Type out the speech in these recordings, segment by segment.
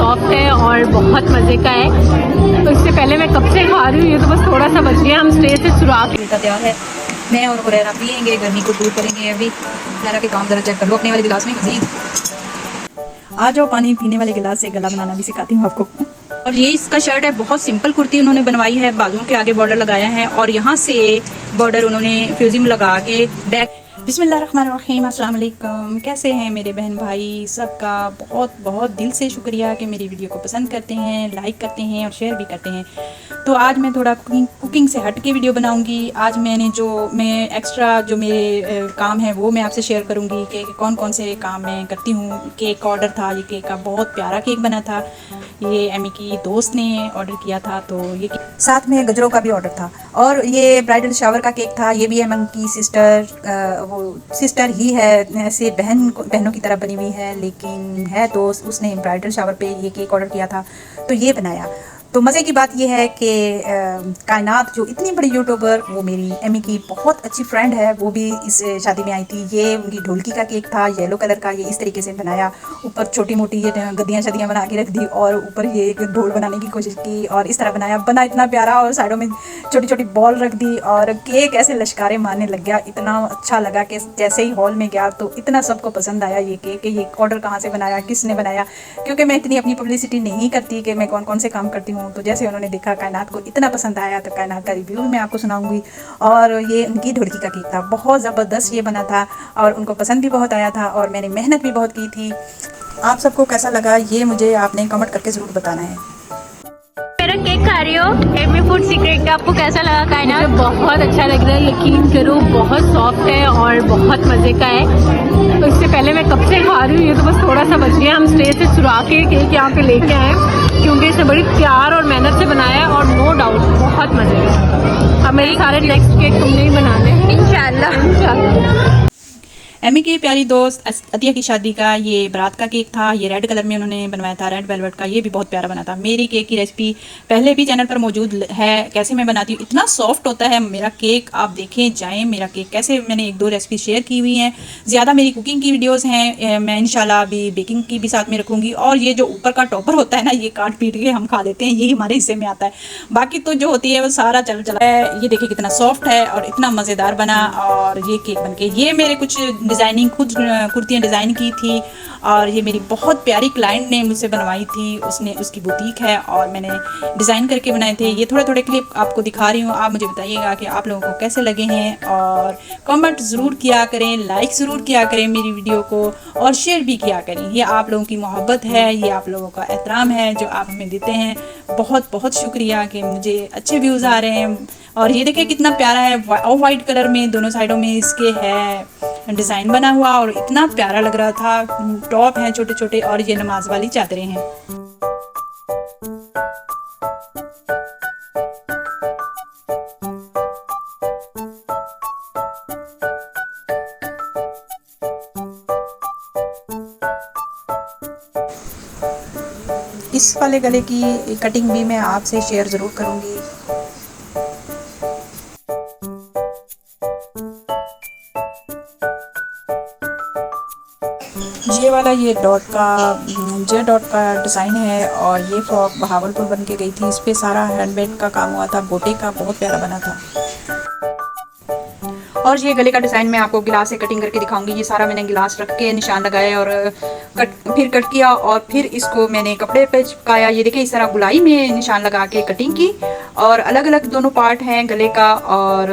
Soft है और बहुत मज़े का है। तो इससे पहले मैं कब से खा रही हूँ, ये तो बस थोड़ा सा बच गया। हम स्टे से चुरा के तैयार है। मैं और हुरैरा पियेंगे, गर्मी को दूर करेंगे। अभी हुरैरा के काम जरा चेक कर लो अपने वाले गिलास में मजीद। आ जाओ, पानी पीने वाले गिलास से गला बनाना भी सिखाती हूँ आपको। और ये इसका शर्ट है, बहुत सिंपल कुर्ती उन्होंने बनवाई है, बाजुओं के आगे बॉर्डर लगाया है और यहाँ से बॉर्डर उन्होंने फ्यूजिंग लगा के बैक। बिस्मिल्लाहिर्रहमानिर्रहीम, अस्सलाम वालेकुम। कैसे हैं मेरे बहन भाई? सबका बहुत बहुत दिल से शुक्रिया कि मेरी वीडियो को पसंद करते हैं, लाइक करते हैं और शेयर भी करते हैं। तो आज मैं थोड़ा कुकिंग से हट के वीडियो बनाऊंगी। आज मैं एक्स्ट्रा जो मेरे काम है वो मैं आपसे शेयर करूंगी कि कौन कौन से काम मैं करती हूँ। केक का ऑर्डर था, ये केक का बहुत प्यारा केक बना था। ये एमी की दोस्त ने ऑर्डर किया था, तो ये साथ में गजरों का भी ऑर्डर था। और ये ब्राइडल शावर का केक था, ये भी एमी की सिस्टर ही है, ऐसे बहनों की तरह बनी हुई है, लेकिन है दोस्त। उसने ब्राइडल शावर पे ये केक ऑर्डर किया था, तो ये बनाया। तो मज़े की बात यह है कि कायनात जो इतनी बड़ी यूट्यूबर, वो मेरी एमी की बहुत अच्छी फ्रेंड है, वो भी इस शादी में आई थी। ये उनकी ढोलकी का केक था, येलो कलर का। ये इस तरीके से बनाया, ऊपर छोटी मोटी ये गद्दियाँ शदियाँ बना के रख दी और ऊपर ये एक ढोल बनाने की कोशिश की और इस तरह बनाया। बना इतना प्यारा और साइडों में छोटी छोटी बॉल रख दी और केक ऐसे लश्कारे मारने लग गया। इतना अच्छा लगा कि जैसे ही हॉल में गया तो इतना सबको पसंद आया ये केक। ये ऑर्डर कहाँ से बनाया, किसने बनाया, क्योंकि मैं इतनी अपनी पब्लिसिटी नहीं करती कि मैं कौन कौन से काम करती हूँ। तो जैसे उन्होंने देखा कायनात को इतना पसंद आया, तो कायनात का रिव्यू मैं आपको सुनाऊंगी। और ये उनकी ढोलकी का केक था, बहुत ज़बरदस्त ये बना था और उनको पसंद भी बहुत आया था और मैंने मेहनत भी बहुत की थी। आप सबको कैसा लगा ये मुझे आपने कमेंट करके ज़रूर बताना है। मेरा केक खा रही हो, एमी फूड सीक्रेट का। आपको कैसा लगा कायनात? बहुत अच्छा लग रहा है, यकीन करो बहुत सॉफ्ट है और बहुत मज़े का है। तो इससे पहले मैं कब से खा रही हूँ, ये तो बस थोड़ा सा बच गया। हम स्टे से चुरा के केक यहाँ पे लेके आए क्योंकि इसने बड़ी प्यार और मेहनत से बनाया है और नो डाउट बहुत मज़े का। अब मेरे सारे नेक्स्ट केक तुमने ही बनाने हैं इंशाल्लाह। एमी की प्यारी दोस्त अतिया की शादी का ये बारात का केक था। ये रेड कलर में उन्होंने बनवाया था, रेड वेलवेट का। ये भी बहुत प्यारा बना था। मेरी केक की रेसिपी पहले भी चैनल पर मौजूद है, कैसे मैं बनाती हूँ। इतना सॉफ्ट होता है मेरा केक, आप देखें जाएं मेरा केक कैसे। मैंने एक दो रेसिपी शेयर की हुई हैं, ज़्यादा मेरी कुकिंग की वीडियोज़ हैं। मैं इंशाल्लाह अभी बेकिंग की भी साथ में रखूँगी। और ये जो ऊपर का टॉपर होता है ना, ये काट पीट के हम खा लेते हैं, यही हमारे हिस्से में आता है। बाकी तो जो होती है वो सारा चला है। ये देखिए कितना सॉफ्ट है और इतना मज़ेदार बना। और ये केक बन के ये मेरे कुछ डिज़ाइनिंग खुद कुर्तियाँ डिज़ाइन की थी और ये मेरी बहुत प्यारी क्लाइंट ने मुझसे बनवाई थी। उसकी बुटीक है और मैंने डिज़ाइन करके बनाए थे। ये थोड़े थोड़े क्लिप आपको दिखा रही हूँ, आप मुझे बताइएगा कि आप लोगों को कैसे लगे हैं। और कमेंट ज़रूर किया करें, लाइक ज़रूर किया करें मेरी वीडियो को और शेयर भी किया करें। ये आप लोगों की मोहब्बत है, ये आप लोगों का एहतराम है जो आप हमें देते हैं। बहुत बहुत शुक्रिया कि मुझे अच्छे व्यूज़ आ रहे हैं। और ये देखिए कितना प्यारा है, ऑफ वाइट कलर में दोनों साइडों में इसके है डिज़ाइन बना हुआ और इतना प्यारा लग रहा था। टॉप हैं छोटे छोटे और ये नमाज वाली चादरें हैं। इस वाले गले की कटिंग भी मैं आपसे शेयर ज़रूर करूँगी। ये वाला ये डॉट का डिज़ाइन है और ये फ्रॉक बहावलपुर बन के गई थी। इस पे सारा हैंडमेड का काम हुआ था, गोटे का, बहुत प्यारा बना था। और ये गले का डिज़ाइन मैं आपको गिलास से कटिंग करके दिखाऊंगी। ये सारा मैंने गिलास रख के निशान लगाए और फिर कट किया और फिर इसको मैंने कपड़े पे चिपकाया। ये देखिए इस तरह गुलाई में निशान लगा के कटिंग की और अलग अलग दोनों पार्ट हैं गले का। और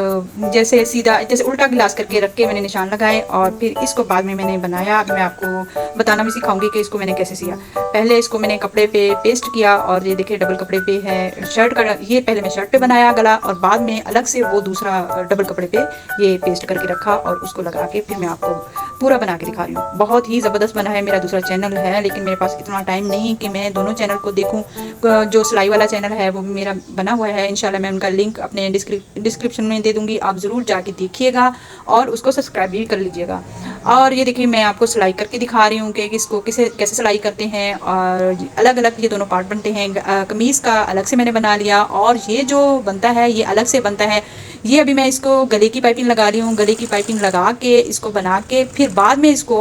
जैसे सीधा जैसे उल्टा गिलास करके रख के मैंने निशान लगाए और फिर इसको बाद में मैंने बनाया। मैं आपको बताना भी सिखाऊंगी कि इसको मैंने कैसे सिया। पहले इसको मैंने कपड़े पे पेस्ट किया और ये देखिए डबल कपड़े पे है शर्ट का। ये पहले मैं शर्ट पे बनाया गला और बाद में अलग से वो दूसरा डबल कपड़े पे ये पेस्ट करके रखा और उसको लगा के फिर मैं आपको पूरा बना के दिखा रही हूँ। बहुत ही ज़बरदस्त बना है। मेरा दूसरा चैनल है लेकिन मेरे पास इतना टाइम नहीं कि मैं दोनों चैनल को देखूँ। जो सिलाई वाला चैनल है वो मेरा बना हुआ है, इंशाल्लाह मैं उनका लिंक अपने डिस्क्रिप्शन में दे दूँगी, आप ज़रूर जाके देखिएगा और उसको सब्सक्राइब भी कर लीजिएगा। और ये देखिए मैं आपको सिलाई करके दिखा रही हूँ कि इसको कैसे सिलाई करते हैं। और अलग अलग ये दोनों पार्ट बनते हैं। कमीज़ का अलग से मैंने बना लिया और ये जो बनता है ये अलग से बनता है। ये अभी मैं इसको गले की पाइपिंग लगा रही हूँ। गले की पाइपिंग लगा के इसको बना के फिर बाद में इसको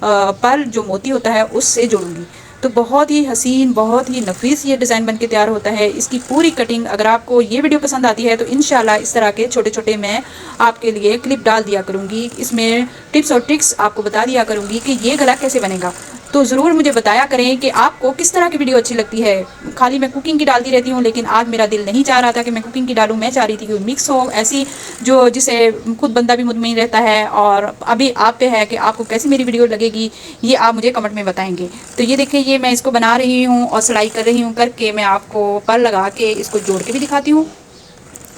पर जो मोती होता है उससे जोड़ूंगी। तो बहुत ही हसीन, बहुत ही नफीस ये डिज़ाइन बनके तैयार होता है। इसकी पूरी कटिंग, अगर आपको ये वीडियो पसंद आती है तो इंशाल्लाह इस तरह के छोटे छोटे मैं आपके लिए क्लिप डाल दिया करूँगी। इसमें टिप्स और ट्रिक्स आपको बता दिया करूँगी कि ये गला कैसे बनेगा। तो ज़रूर मुझे बताया करें कि आपको किस तरह की वीडियो अच्छी लगती है। खाली मैं कुकिंग की डालती रहती हूँ, लेकिन आज मेरा दिल नहीं चाह रहा था कि मैं कुकिंग की डालूँ। मैं चाह रही थी कि मिक्स हो, ऐसी जो जिसे खुद बंदा भी मुतमईन रहता है। और अभी आप पे है कि आपको कैसी मेरी वीडियो लगेगी, ये आप मुझे कमेंट में बताएंगे। तो ये देखिए, ये मैं इसको बना रही हूँ और सिलाई कर रही हूँ। करके मैं आपको पर लगा के इसको जोड़ के भी दिखाती हूँ।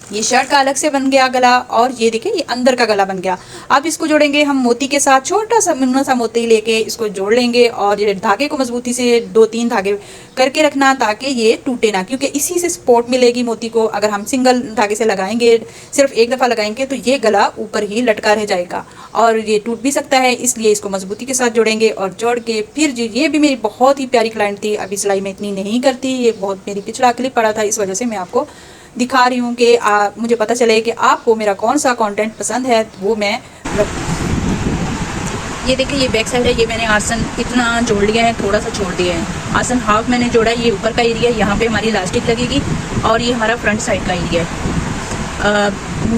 ये शर्ट का अलग से बन गया गला, और ये देखिए ये अंदर का गला बन गया। अब इसको जोड़ेंगे हम मोती के साथ। छोटा सा मुन्ना सा मोती लेके इसको जोड़ लेंगे, और ये धागे को मजबूती से 2-3 धागे करके रखना ताकि ये टूटे ना, क्योंकि इसी से सपोर्ट मिलेगी मोती को। अगर हम सिंगल धागे से लगाएंगे, सिर्फ एक दफ़ा लगाएंगे, तो ये गला ऊपर ही लटका रह जाएगा और ये टूट भी सकता है। इसलिए इसको मजबूती के साथ जोड़ेंगे और जोड़ के फिर ये भी मेरी बहुत ही प्यारी क्लाइंट थी। अभी सिलाई में इतनी नहीं करती, ये बहुत मेरी पिछला क्लिप पड़ा था, इस वजह से मैं आपको दिखा रही हूँ कि मुझे पता चले कि आपको मेरा कौन सा कंटेंट पसंद है, वो मैं। ये देखिए ये बैक साइड है। ये मैंने आसन इतना जोड़ लिया है, थोड़ा सा छोड़ दिया है। आसन हाफ मैंने जोड़ा है। ये ऊपर का एरिया है, यहाँ पे हमारी इलास्टिक लगेगी, और ये हमारा फ्रंट साइड का एरिया है।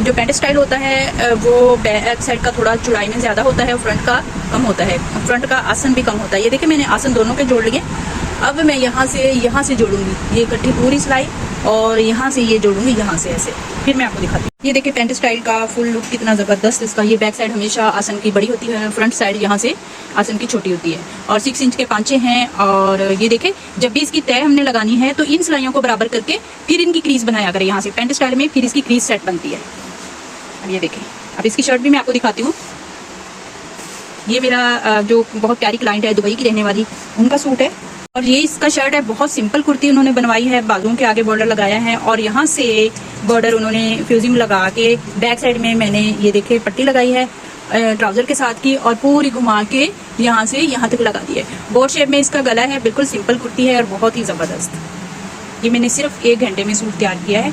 जो पैंट स्टाइल होता है वो बैक साइड का थोड़ा चौड़ाई में ज़्यादा होता है, फ्रंट का कम होता है। फ्रंट का आसन भी कम होता है। ये देखिए मैंने आसन दोनों के जोड़ लिए। अब मैं यहाँ से जोड़ूंगी ये इकट्ठी पूरी सिलाई, और यहाँ से ये जोड़ूंगी यहाँ से ऐसे। फिर मैं आपको दिखाती हूँ। ये देखिए पैंट स्टाइल का फुल लुक कितना ज़बरदस्त इसका। ये बैक साइड हमेशा आसन की बड़ी होती है, फ्रंट साइड यहाँ से आसन की छोटी होती है, और 6 इंच के पांचे हैं। और ये देखें, जब भी इसकी तय हमने लगानी है तो इन सिलाइयों को बराबर करके फिर इनकी क्रीज बनाया करें यहाँ से पैंट स्टाइल में, फिर इसकी क्रीज सेट बनती है। अब ये देखें, अब इसकी शर्ट भी मैं आपको दिखाती हूँ। ये मेरा जो बहुत प्यारी क्लाइंट है, दुबई की रहने वाली, उनका सूट है। और ये इसका शर्ट है, बहुत सिंपल कुर्ती उन्होंने बनवाई है। बाजुओं के आगे बॉर्डर लगाया है, और यहाँ से बॉर्डर उन्होंने फ्यूजिंग लगा के बैक साइड में मैंने ये देखे पट्टी लगाई है ट्राउजर के साथ की, और पूरी घुमा के यहाँ से यहाँ तक लगा दी है। बोट शेप में इसका गला है, बिल्कुल सिंपल कुर्ती है और बहुत ही ज़बरदस्त। ये मैंने सिर्फ 1 घंटे में सूट तैयार किया है,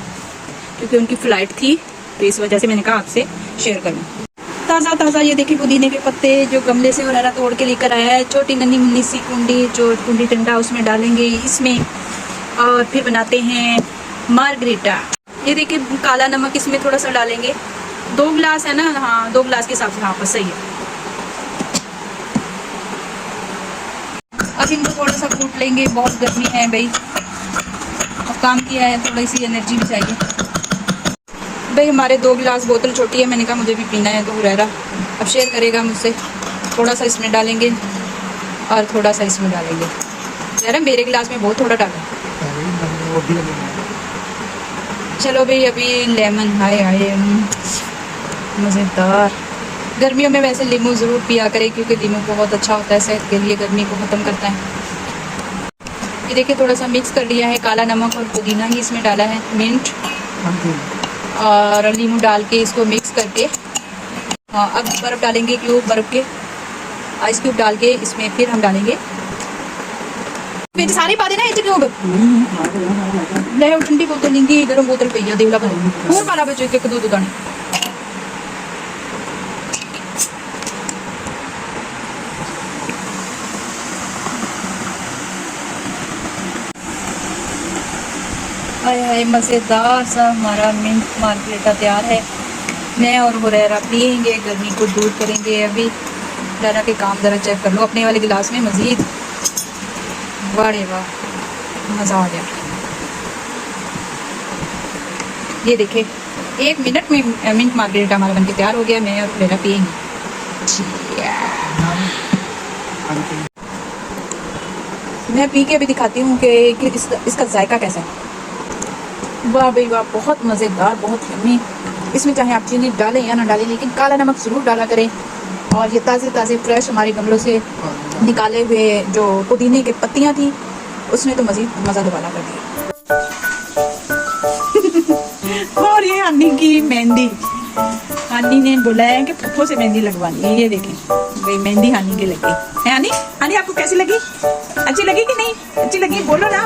क्योंकि उनकी फ़्लाइट थी, तो इस वजह से मैंने कहा आपसे शेयर करूँ। ताज़ा ताज़ा ये देखिए पुदीने के पत्ते जो गमले से वगैरह तोड़ के लेकर आया है। छोटी नन्ही मुन्नी सी कुंडी, जो कुंडी टंडा उसमें डालेंगे इसमें, और फिर बनाते हैं मार्गरीटा। ये देखिए काला नमक इसमें थोड़ा सा डालेंगे। 2 गिलास है ना, हाँ 2 गिलास के हिसाब से, हाँ बस सही है। अब इनको थोड़ा सा कूट लेंगे, बहुत गर्मी है भाई, अब काम किया है, थोड़ी सी एनर्जी भी चाहिए भाई। हमारे 2 गिलास बोतल छोटी है, मैंने कहा मुझे भी पीना है, तो हुरैरा अब शेयर करेगा मुझसे। थोड़ा सा इसमें डालेंगे और थोड़ा सा इसमें डालेंगे। हुरैरा मेरे गिलास में बहुत थोड़ा डाला। चलो भाई, अभी लेमन, हाय हाय मज़ेदार। गर्मियों में वैसे लीमू ज़रूर पिया करें, क्योंकि लीमू बहुत अच्छा होता है सेहत के लिए, गर्मी को ख़त्म करता है। ये देखिए थोड़ा सा मिक्स कर लिया है, काला नमक और पुदीना ही इसमें डाला है, मिंट और लीमू डाल के इसको मिक्स करके। हाँ अब बर्फ़ डालेंगे, क्यूब बर्फ़ के आइस क्यूब डाल के इसमें फिर हम डालेंगे। फिर सारे पा देना इतने क्यूब ले, ठंडी बोतल लेंगी, गर्म बोतल पी देवला पर और पाला बच्चे के 2 दाने। हाय हाय मज़ेदार सा हमारा मिंट मार्गरीटा तैयार है। मैं और हुरैरा पियेंगे, गर्मी को दूर करेंगे। अभी हुरैरा के काम ज़रा चेक कर लो अपने वाले गिलास में मज़ीद। वाह वाह मज़ा आ गया। ये देखिए 1 मिनट में मिंट मार्गरीटा हमारा बनके तैयार हो गया। मैं और हुरैरा पियेंगे। मैं पी के भी दिखाती हूँ कि इसका जायका कैसा है। वाह भाई वाह, बहुत मज़ेदार, बहुत यम्मी। इसमें चाहे आप चीनी डालें या ना डालें, लेकिन काला नमक ज़रूर डाला करें। और ये ताज़े ताज़े फ्रेश हमारे गमलों से निकाले हुए जो पुदीने की पत्तियाँ थी, उसने तो मज़ीद मज़ा दोबारा कर दिया। और ये हनी की मेहंदी, हनी ने बुलाया कि फुफ्फो से मेहंदी लगवानी है। ये देखें भाई, मेहंदी हनी के लगी है। हनी हनी आपको कैसी लगी? अच्छी लगी कि नहीं? अच्छी लगी बोलो ना।